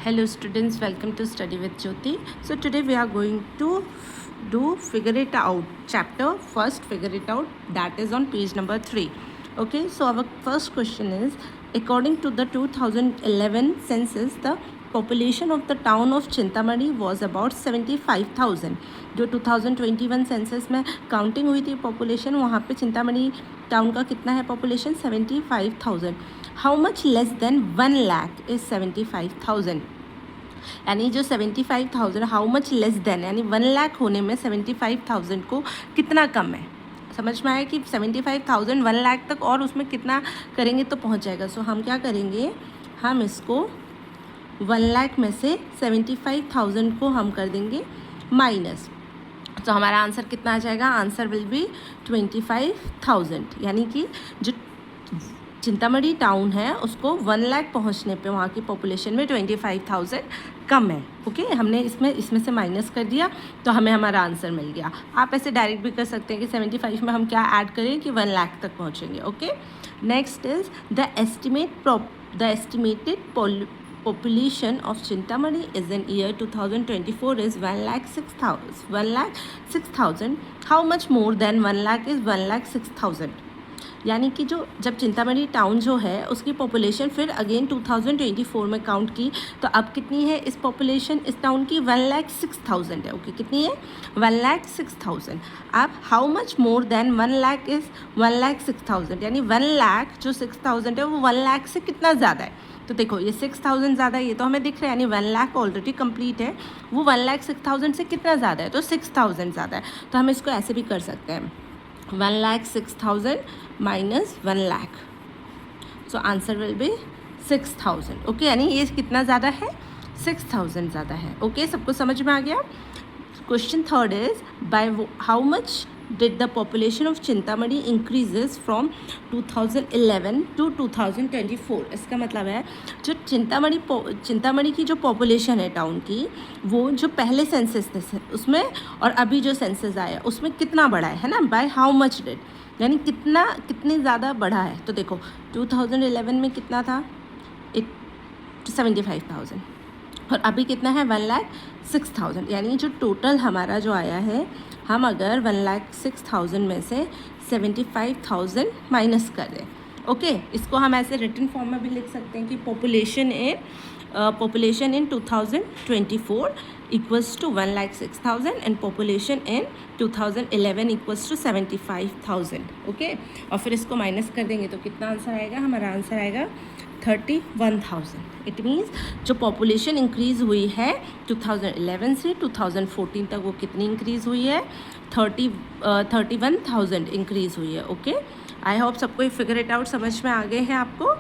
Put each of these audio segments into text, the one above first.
Hello students, welcome to Study with Jyoti. So today we are going to do Figure It Out chapter, first Figure It Out, that is on page number 3. Okay, so our first question is, according to the 2011 census, the population of the town of Chintamani was about 75,000. जो 2021 census में counting हुई थी population, वहाँ पे Chintamani town का कितना है population? 75,000. How much less than 1 lakh is 75,000. यानी जो 75,000 हाउ मच लेस देन, यानी 1 लाख होने में 75,000 को कितना कम है. समझ में आया कि 75,000 1 लाख तक और उसमें कितना करेंगे तो पहुंच जाएगा. सो हम क्या करेंगे, हम इसको 1 लाख में से 75,000 को हम कर देंगे माइनस. तो हमारा आंसर कितना आ जाएगा? Answer will be 25,000. यानी कि जो चिंतामणि टाउन है उसको 1 लाख पहुंचने पे वहाँ की पॉपुलेशन में 25,000 कम है. ओके, हमने इसमें से माइनस कर दिया तो हमें हमारा आंसर मिल गया. आप ऐसे डायरेक्ट भी कर सकते हैं कि 75 में हम क्या ऐड करें कि 1 लाख तक पहुँचेंगे. Okay, next is the estimated population of Chintamani is in year 2024 is 1,06,000. How much more than 1 lakh is 1,06,000? यानी कि जब चिंतामणि टाउन जो है उसकी पॉपुलेशन फिर अगेन 2024 में काउंट की तो अब कितनी है इस पॉपुलेशन इस टाउन की? 1,06,000 है. ओके, कितनी है? 1,06,000. अब how much more than 1 lakh is 1,06,000. यानी 1 लाख जो 6,000 है वो 1 लाख से कितना ज़्यादा है? तो देखो ये 6,000 ज़्यादा है, ये तो हमें दिख रहा है. यानी 1 लाख ऑलरेडी कंप्लीट है, वो 1,06,000 से कितना ज़्यादा है? तो 6,000 ज़्यादा है. तो हम इसको ऐसे भी कर सकते हैं, 1,06,000 minus 1 lakh. So answer will be 6,000. Okay, यानी ये कितना ज़्यादा है? 6,000 ज़्यादा है. ओके, सबको समझ में आ गया. Question third is, by how much did the population of Chintamani increases from 2011 to 2024? इसका मतलब है जो चिंतामणि की जो पॉपुलेशन है टाउन की, वो जो पहले सेंसस थे उसमें और अभी जो सेंसस आया उसमें कितना बढ़ा है ना. बाय हाउ मच डिड, यानी कितनी ज़्यादा बढ़ा है. तो देखो 2011 में कितना था? 75,000 और अभी कितना है? 1,06,000. यानी जो टोटल हमारा जो आया है, हम अगर 1,06,000 में से 75,000 माइनस कर दें. ओके, इसको हम ऐसे रिटन फॉर्म में भी लिख सकते हैं कि population in 2024 equals to 1,06,000 and population in 2011 equals to 75,000. Okay, और फिर इसको माइनस कर देंगे तो कितना आंसर आएगा? हमारा आंसर आएगा 31,000. इट मीन्स जो पॉपुलेशन इंक्रीज़ हुई है 2011 से 2014 तक वो कितनी इंक्रीज़ हुई है? 31,000 इंक्रीज़ हुई है. ओके, आई होप सबको फिगर इट आउट समझ में आ गए हैं आपको.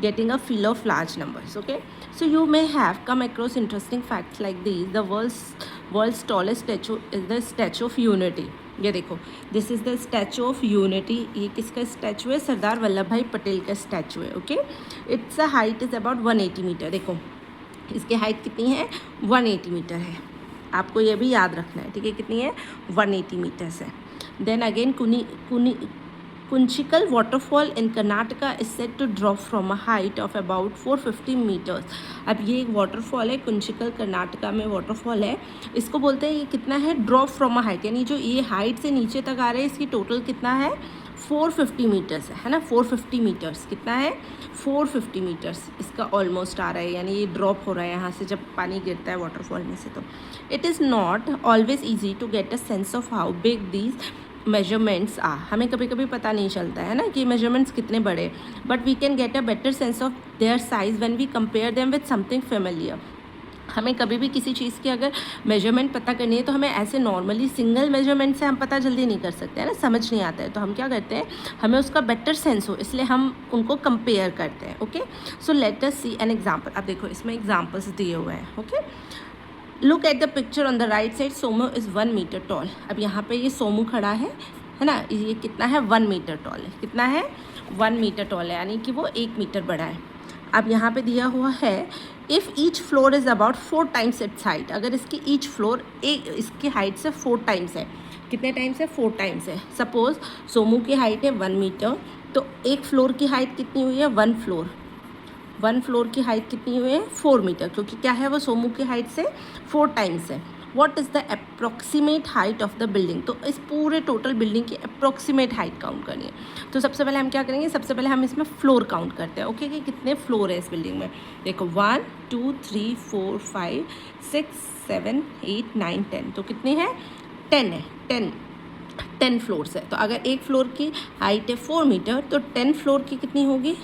Getting a feel of large numbers. Okay, so you may have come across interesting facts like these. The world's tallest statue is the Statue of Unity. ये देखो, this is the Statue of unity. ये किसका statue है? सरदार वल्लभ भाई पटेल का statue है. Okay, it's a height is about 180 metre. देखो इसकी हाइट कितनी है? 180 मीटर है. आपको ये भी याद रखना है, ठीक है? कितनी है? 180 मीटर्स है. Then again Kunchikal waterfall in Karnataka is said to drop from a height of about 450 meters. अब ये एक वाटरफॉल है, कुंचिकल कर्नाटका में वाटरफॉल है. इसको बोलते हैं ये कितना है? Drop from a height. यानी जो ये हाइट से नीचे तक आ रहे हैं इसकी टोटल कितना है? 450 मीटर्स है ना. 450 मीटर्स कितना है? 450 मीटर्स इसका ऑलमोस्ट आ रहा है. यानी ये ड्रॉप हो रहा है यहाँ से जब पानी गिरता है वाटरफॉल में से. तो it is not always easy to get a sense of how big these measurements are. हमें कभी कभी पता नहीं चलता है ना कि मेजरमेंट्स कितने बड़े, but we can get a better sense of their size when we compare them with something familiar. हमें कभी भी किसी चीज़ की अगर मेजरमेंट पता करनी है तो हमें ऐसे नॉर्मली सिंगल मेजरमेंट से हम पता जल्दी नहीं कर सकते हैं ना, समझ नहीं आता है. तो हम क्या करते हैं, हमें उसका बेटर सेंस हो इसलिए हम उनको कंपेयर करते हैं. Okay, so let us see an example. अब देखो इसमें एग्जाम्पल्स दिए हुए हैं. Okay, look at the picture on the right side. Somu is 1 metre tall. अब यहाँ पे ये सोमू खड़ा है ना. ये कितना है? 1 मीटर टॉल है. कितना है? 1 मीटर टॉल है, यानी कि वो 1 मीटर बड़ा है. अब यहाँ पे दिया हुआ है if each floor is about 4 times it's height. अगर इसकी ईच फ्लोर इसकी हाइट से 4 टाइम्स है. कितने टाइम्स है? 4 टाइम्स है. सपोज़ सोमू की हाइट है 1 मीटर, तो एक फ्लोर की हाइट कितनी हुई है? 1 फ्लोर. वन फ्लोर की हाइट कितनी हुई है 4 मीटर, क्योंकि क्या है वो सोमू की हाइट से 4 टाइम्स है। What is the approximate height of the building, तो इस पूरे टोटल बिल्डिंग की अप्रॉक्सीमेट हाइट काउंट करनी है। तो सबसे पहले हम क्या करेंगे, सबसे पहले हम इसमें फ्लोर काउंट करते हैं। ओके कि कितने फ्लोर है इस बिल्डिंग में। देखो 1 2 3 4 5 6 7 8 9 10, तो कितने हैं 10 है। 10 फ्लोर्स है। तो अगर एक फ्लोर की हाइट है 4 मीटर तो 10 फ्लोर की कितनी होगी,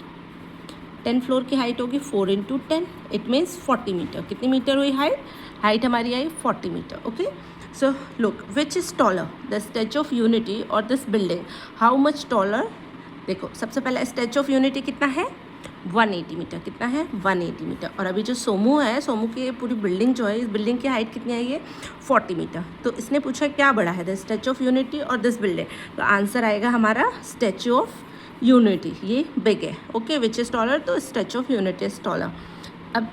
10 फ्लोर की हाइट होगी 4 × 10, इट मीन्स 40 मीटर। कितनी मीटर हुई हाइट हमारी आई 40 metre. Okay so look which is taller, the Statue of Unity और this building, how much taller. देखो सबसे पहले स्टैचू ऑफ यूनिटी कितना है 180 मीटर, कितना है 180 मीटर। और अभी जो सोमू है, सोमू की पूरी बिल्डिंग जो है, इस बिल्डिंग की हाइट कितनी आई है 40 मीटर। तो इसने पूछा क्या बड़ा है, द स्टैचू ऑफ यूनिटी और दिस बिल्डिंग, तो आंसर आएगा हमारा स्टैचू ऑफ यूनिटी, ये बिग है। ओके विच इज़ टॉलर, तो statue of unity is taller. अब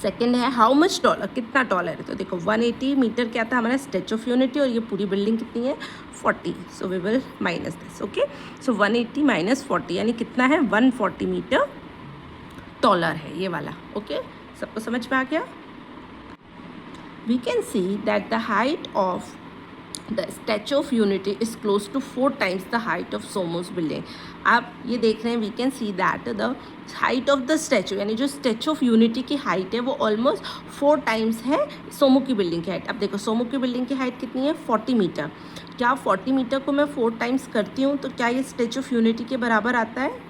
सेकेंड है हाउ मच टॉलर, कितना टॉलर है, तो देखो 180 मीटर क्या था हमारा स्टैचू ऑफ यूनिटी, और ये पूरी बिल्डिंग कितनी है 40, so we will minus this. Okay so 180 - 40 यानी कितना है 140 मीटर टॉलर है ये वाला। ओके सबको समझ में आ गया। We can see that the height of the Statue of Unity is close to 4 times the height of Somos building. आप ये देख रहे हैं, we can see that the height of the statue, यानी जो स्टैचू ऑफ यूनिटी की height है वो ऑलमोस्ट 4 टाइम्स है सोमो की बिल्डिंग की हाइट। अब देखो सोमो की बिल्डिंग की हाइट कितनी है 40 मीटर, क्या 40 मीटर को मैं 4 टाइम्स करती हूँ तो क्या ये स्टैचू ऑफ यूनिटी के बराबर आता है,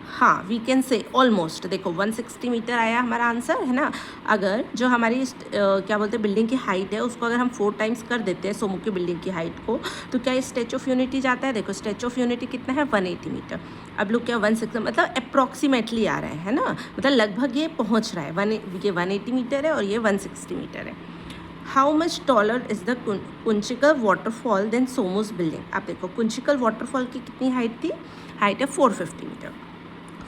हाँ वी कैन से ऑलमोस्ट। देखो 160 मीटर आया हमारा आंसर, है ना। अगर जो हमारी क्या बोलते हैं बिल्डिंग की हाइट है उसको अगर हम 4 टाइम्स कर देते हैं सोमू की बिल्डिंग की हाइट को, तो क्या ये स्टैचू ऑफ यूनिटी जाता है। देखो स्टैचू ऑफ यूनिटी कितना है 180 मीटर। अब लोग क्या 160 मतलब अप्रॉक्सीमेटली आ रहे हैं, है ना, मतलब लगभग ये पहुँच रहा है। ये 180 मीटर है और ये 160 मीटर है। How much taller is the Kunchikal waterfall than Somos building. आप देखो कुंचिकल वाटरफॉल की कितनी हाइट थी, हाइट है 450 मीटर,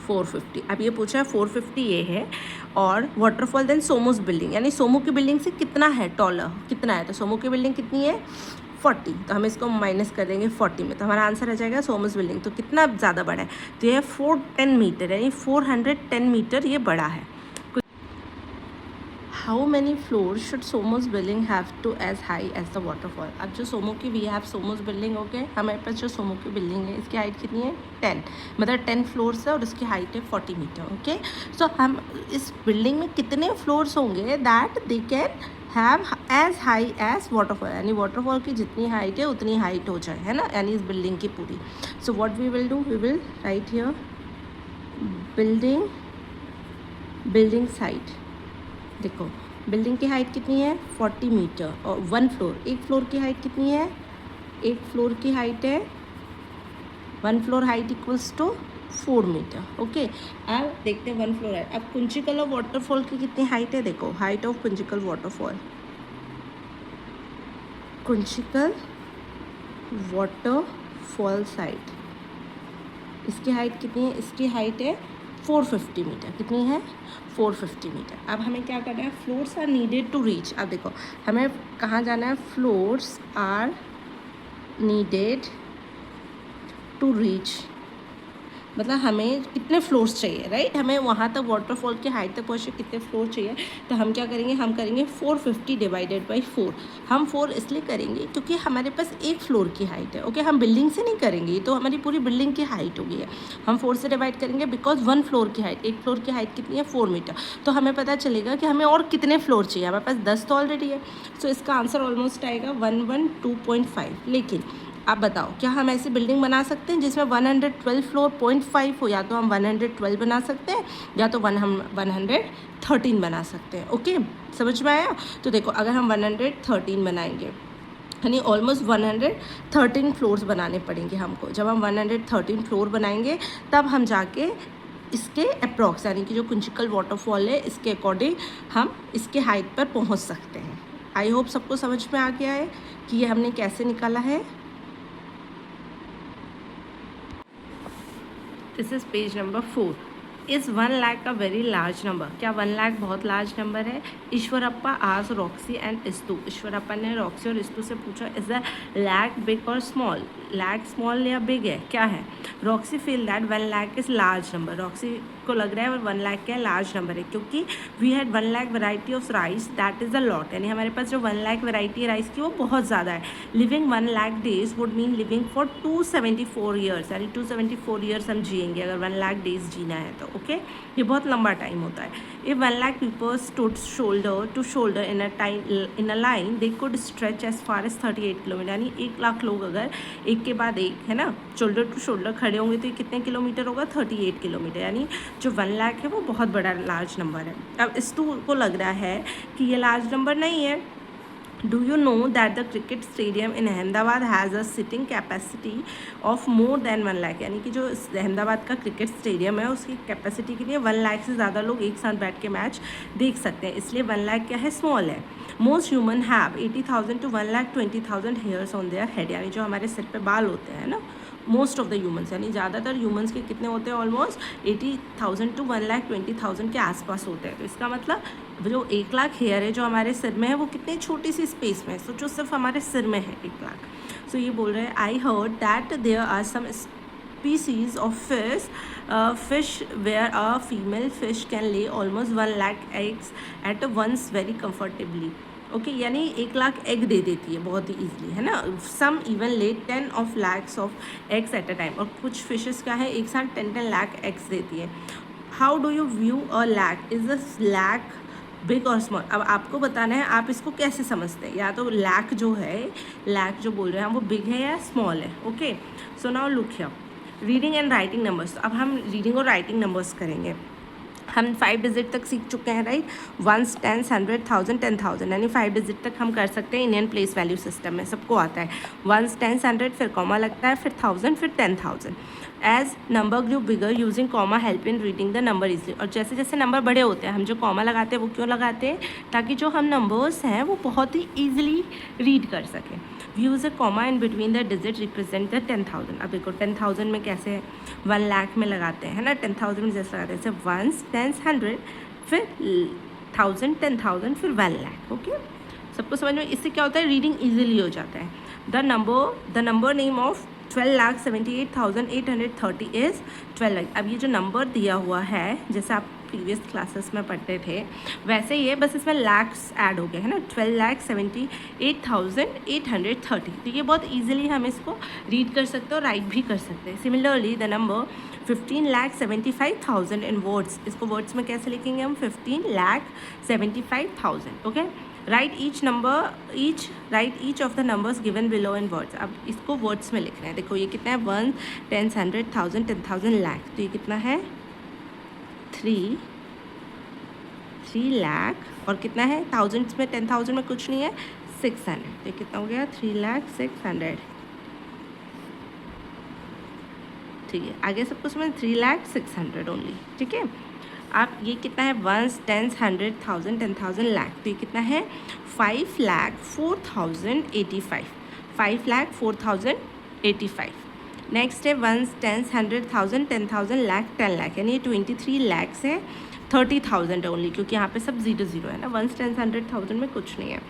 450। अब ये पूछा है 450 ये है, और वाटरफॉल देन सोमोस बिल्डिंग, यानी सोमो की बिल्डिंग से कितना है टॉलर, कितना है, तो सोमो की बिल्डिंग कितनी है 40, तो हम इसको माइनस कर देंगे 40 में, तो हमारा आंसर आ जाएगा सोमोस बिल्डिंग तो कितना ज़्यादा बड़ा है, तो ये 410 मीटर, यानी 410 मीटर ये बड़ा है। How many floor should Somos building have to as high as the waterfall. अब जो सोमो की we have Somos building, okay हमारे पास जो सोमो की बिल्डिंग है इसकी हाइट कितनी है 10, मतलब 10 फ्लोर्स है और इसकी हाइट है 40 मीटर। ओके सो हम इस बिल्डिंग में कितने फ्लोर्स होंगे that they can have as high as waterfall, यानी वाटरफॉल की जितनी हाइट है उतनी हाइट हो जाए, है ना, यानी इस बिल्डिंग की पूरी। So what we will do, we will write here building site. देखो बिल्डिंग की हाइट कितनी है 40 मीटर, और 1 फ्लोर, एक फ्लोर की हाइट कितनी है, एक फ्लोर की हाइट है 1 floor height equals to 4 metre. Okay अब देखते हैं 1 फ्लोर है। अब कुंचिकल ऑफ वाटरफॉल की कितनी हाइट है, देखो height of Kunchikal waterfall, Kunchikal waterfall site, इसकी हाइट कितनी है, इसकी हाइट है 450 मीटर, कितनी है 450 मीटर। अब हमें क्या करना है, floors are needed to reach. अब देखो हमें कहाँ जाना है, floors are needed to reach, मतलब हमें कितने फ्लोर्स चाहिए, राइट, हमें वहाँ तक वाटरफॉल की हाइट तक पहुँचे कितने फ्लोर चाहिए, तो हम क्या करेंगे, हम करेंगे 450 डिवाइडेड बाई 4। हम 4 इसलिए करेंगे क्योंकि हमारे पास एक फ्लोर की हाइट है। ओके हम बिल्डिंग से नहीं करेंगे, ये तो हमारी पूरी बिल्डिंग की हाइट हो गई है, हम 4 से डिवाइड करेंगे बिकॉज 1 फ्लोर की हाइट, एक फ्लोर की हाइट कितनी है 4 मीटर, तो हमें पता चलेगा कि हमें और कितने फ्लोर चाहिए, हमारे पास 10 तो ऑलरेडी है। सो इसका आंसर ऑलमोस्ट आएगा 112.5। लेकिन आप बताओ क्या हम ऐसी बिल्डिंग बना सकते हैं जिसमें 112 फ्लोर 0.5 हो, या तो हम 112 बना सकते हैं या तो हम 113 बना सकते हैं। ओके समझ में आया। तो देखो अगर हम 113 बनाएंगे यानी ऑलमोस्ट 113 फ्लोर्स बनाने पड़ेंगे हमको। जब हम 113 फ्लोर बनाएंगे तब हम जाके इसके अप्रॉक्स यानी कि जो कुंचिकल वाटरफॉल है इसके अकॉर्डिंग हम इसके हाइट पर पहुंच सकते हैं। आई होप सबको समझ में आ गया है कि ये हमने कैसे निकाला है। This is page number 4। Is 1 lakh a very large number. क्या 1 लाख बहुत लार्ज नंबर है? ईश्वरप्पा आज रॉक्सी एंड इस्तू। ईश्वरप्पा ने रॉक्सी और इस्तू से पूछा इज़ द लैक बिग और स्मॉल, लैक स्मॉल या बिग है, क्या है? Roxy feel that 1 lakh is large number. Roxy आपको लग रहा है 1 लाख क्या लार्ज नंबर है, क्योंकि we had 1 lakh variety of rice, that is a lot, यानी हमारे पास जो 1 लाख वैरायटी है राइस की वो बहुत ज़्यादा है. Living 1 lakh days would mean living for 274 years, यानी 274 ईयर्स हम जिएंगे अगर 1 लाख डेज जीना है तो. ओके, ये बहुत लंबा टाइम होता है. If 1 lakh people stood shoulder to shoulder in a line they could stretch as far as 38 kilometre, यानी 1 लाख लोग अगर एक के बाद एक, है ना, शोल्डर टू शोल्डर खड़े होंगे तो ये कितने किलोमीटर होगा, 38 किलोमीटर, यानी जो 1 लाख है वो बहुत बड़ा लार्ज नंबर है. अब इस टू को लग रहा है कि ये लार्ज नंबर नहीं है. Do you know that the cricket stadium in Ahmedabad has a sitting capacity of more than 1 lakh, यानी कि जो अहमदाबाद का क्रिकेट स्टेडियम है उसकी कैपेसिटी के लिए 1 लाख से ज़्यादा लोग एक साथ बैठ के मैच देख सकते हैं, इसलिए 1 लाख क्या है, स्मॉल है. Most human have 80,000 to 1,20,000 hairs on their head, यानी जो हमारे सिर पे बाल होते हैं ना, मोस्ट ऑफ द ह्यूमन्स, यानी ज़्यादातर ह्यूमन्स के कितने होते हैं, ऑलमोस्ट 80,000 to 1,20,000 के आसपास होते हैं. तो इसका मतलब जो 1 लाख हेयर है जो हमारे सिर में है वो कितनी छोटी सी स्पेस में है, सोचो सिर्फ हमारे सिर में है 1 लाख. सो ये बोल रहे हैं I heard that there are some species of fish where a female fish can lay almost 1 lakh eggs at once very comfortably. Okay, यानी 1 लाख एग दे देती है बहुत ही ईजिली, है ना. सम इवन ले 10 of lakhs of eggs at a time, और कुछ fishes क्या है एक साथ 10 लाख एग्स देती है. How do you view a lake, is the lake big और स्मॉल. अब आपको बताना है आप इसको कैसे समझते हैं, या तो लैक जो है, लैक जो बोल रहे हैं हम वो बिग है या स्मॉल है. Okay, so now look here, reading and writing numbers. अब हम रीडिंग और राइटिंग नंबर्स करेंगे. हम 5 डिजिट तक सीख चुके हैं, राइट. 1s 10s 100 1000 10,000, यानी 5 डिजिट तक हम कर सकते हैं. इंडियन प्लेस वैल्यू सिस्टम में सबको आता है. 1s 10s 100, फिर कॉमा लगता है, फिर 1000, फिर 10,000. As number grow bigger using comma help in reading the number easily. और जैसे जैसे नंबर बड़े होते हैं हम जो कॉमा लगाते हैं वो क्यों लगाते हैं, ताकि जो हम नंबर्स हैं वो बहुत ही ईजिली रीड कर सकें. Use a comma in between the digit represent the 10,000. अब देखो 10,000 में कैसे 1 लाख में लगाते हैं, है ना. 10,000 में जैसे लगाते हैं जैसे 1s 10s 100, फिर 1000 10,000, फिर 1 लाख. ओके, सबको समझ में. इससे क्या होता है, रीडिंग ईजिली हो जाता है. The number name of 12,78,830 is 12 lakh. अब ये जो नंबर दिया हुआ है जैसे आप प्रीवियस क्लासेस में पढ़ते थे वैसे ही है, बस इसमें लैक्स ऐड हो गए, है ना. 12,78,830. तो ये बहुत इजीली हम इसको रीड कर सकते हैं और राइट भी कर सकते हैं. Similarly the number 15,75,000 in words, इसको वर्ड्स में कैसे लिखेंगे हम, 15,75,000. Okay, right each of the numbers given below in words. अब इसको वर्ड्स में लिख रहे हैं. देखो ये कितना है, 1 10 100 1000 10,000 लाख. तो ये कितना है, 3 लाख. और कितना है, थाउजेंड्स में 10,000 में कुछ नहीं है, 600. तो ये कितना हो गया, 3,600,000. ठीक है, आगे सबको समझ, 3,600,000 ओनली. ठीक है. आप ये कितना है, 1s 10s 100 1000 10,000 लाख. तो ये कितना है, 5,04,085. 5,04,085. नेक्स्ट है 1s 10s 100 1000 10,000 लाख 10 लाख, यानी ये 23 lakhs है, 30,000 ओनली, क्योंकि यहाँ पे सब 0 है ना. 1s 10s 100 1000 में कुछ नहीं है.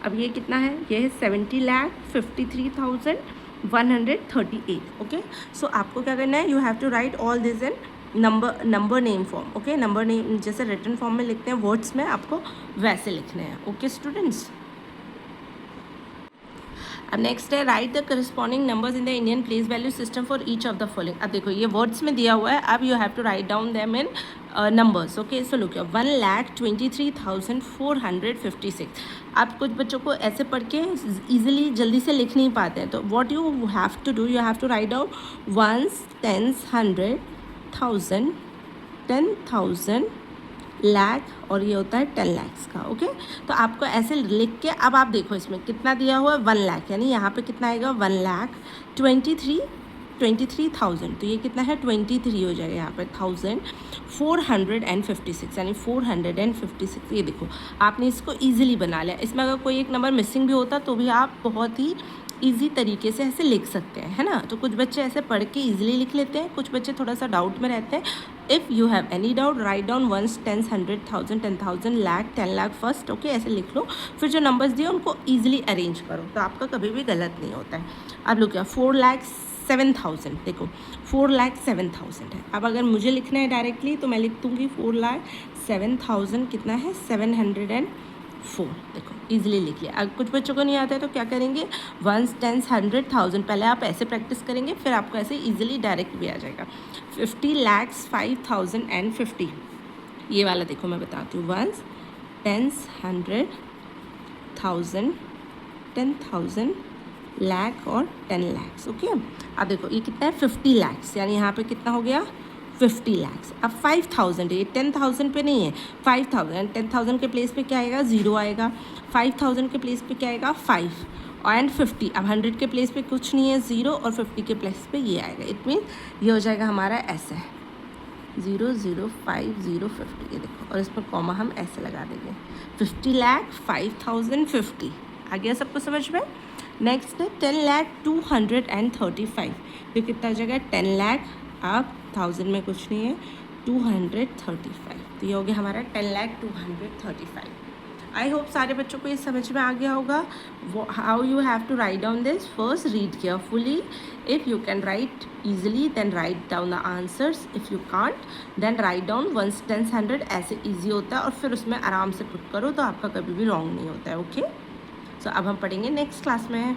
अब ये कितना है, ये है 70,53,138. ओके, सो आपको क्या करना है, you have to write all this in number name form. Okay, number name जैसे रिटन फॉर्म में लिखते हैं वर्ड्स में, आपको वैसे लिखने हैं. Okay students. अब नेक्स्ट है write the corresponding numbers in the Indian place value system for each of the following. अब देखो ये वर्ड्स में दिया हुआ है, अब you have to write down them in numbers. Okay, so look 1,23,456. आप कुछ बच्चों को ऐसे पढ़ के ईजिली जल्दी से लिख नहीं पाते हैं, तो what you have to do, you have to write down 1s 10s 100 1000 10,000 lakh, और ये होता है 10 lakhs का. ओके, तो आपको ऐसे लिख के, अब आप देखो इसमें कितना दिया हुआ है, 1 लाख, यानी यहाँ पे कितना आएगा, 1,23,000. तो ये कितना है, 23 हो जाएगा यहाँ पर, 1,456, यानी 456. ये देखो आपने इसको ईजिली बना लिया. इसमें अगर कोई एक नंबर मिसिंग भी होता तो भी आप बहुत ही ईजी तरीके से ऐसे लिख सकते हैं, है ना. तो कुछ बच्चे ऐसे पढ़ के ईजिली लिख लेते हैं, कुछ बच्चे थोड़ा सा डाउट में रहते हैं. If you have any doubt, right down 1s 10s 100 1000 10,000 lakh 10 lakh first. Okay, ऐसे लिख लो, फिर जो नंबर्स दिए उनको ईजिली अरेंज करो, तो आपका कभी भी गलत नहीं होता है. अब लोग क्या, 4,00,000 4,07,000, देखो 4,07,000 है। अब अगर मुझे लिखना है डायरेक्टली तो मैं लिख दूँगी 4,07,000 कितना है 704, देखो इजीली लिख लिया। अगर कुछ बच्चों को नहीं आता है तो क्या करेंगे, 1s 10s 100,000 पहले आप ऐसे प्रैक्टिस करेंगे, फिर आपको ऐसे इजीली डायरेक्ट भी आ जाएगा। 50,05,050, ये वाला देखो मैं बताती हूँ, 1s 10s 100,000 10,000 लाख और 10 lakhs, ओके। अब देखो ये कितना है 50 lakhs, यानी यहाँ पे कितना हो गया 50 lakhs। अब 5,000 ये 10,000 पे नहीं है, 5,000 10,000 के प्लेस पे क्या आएगा 0 आएगा, 5,000 के प्लेस पे क्या आएगा 5 एंड 50। अब 100 के प्लेस पे कुछ नहीं है 0 और 50 के प्लेस पे ये आएगा। इट मीन ये हो जाएगा हमारा ऐसे 0 0 5 0 50, ये देखो, और इस पर कॉमा हम ऐसे लगा देंगे 50 लाख 5,050। आ गया सबको समझ में। नेक्स्ट है 10,02,35, ये कितना हो जाएगा 10 लाख, अब 1000 में कुछ नहीं है 235, तो ये हो गया हमारा 10,02,35। आई होप सारे बच्चों को ये समझ में आ गया होगा। How you have to write down this, first read carefully, if you can write easily then write down the answers, if you can't then write down 1s 10s 100, ऐसे easy होता है और फिर उसमें आराम से पुट करो तो आपका कभी भी रॉन्ग नहीं होता है, ओके। सो अब हम पढ़ेंगे नेक्स्ट क्लास में।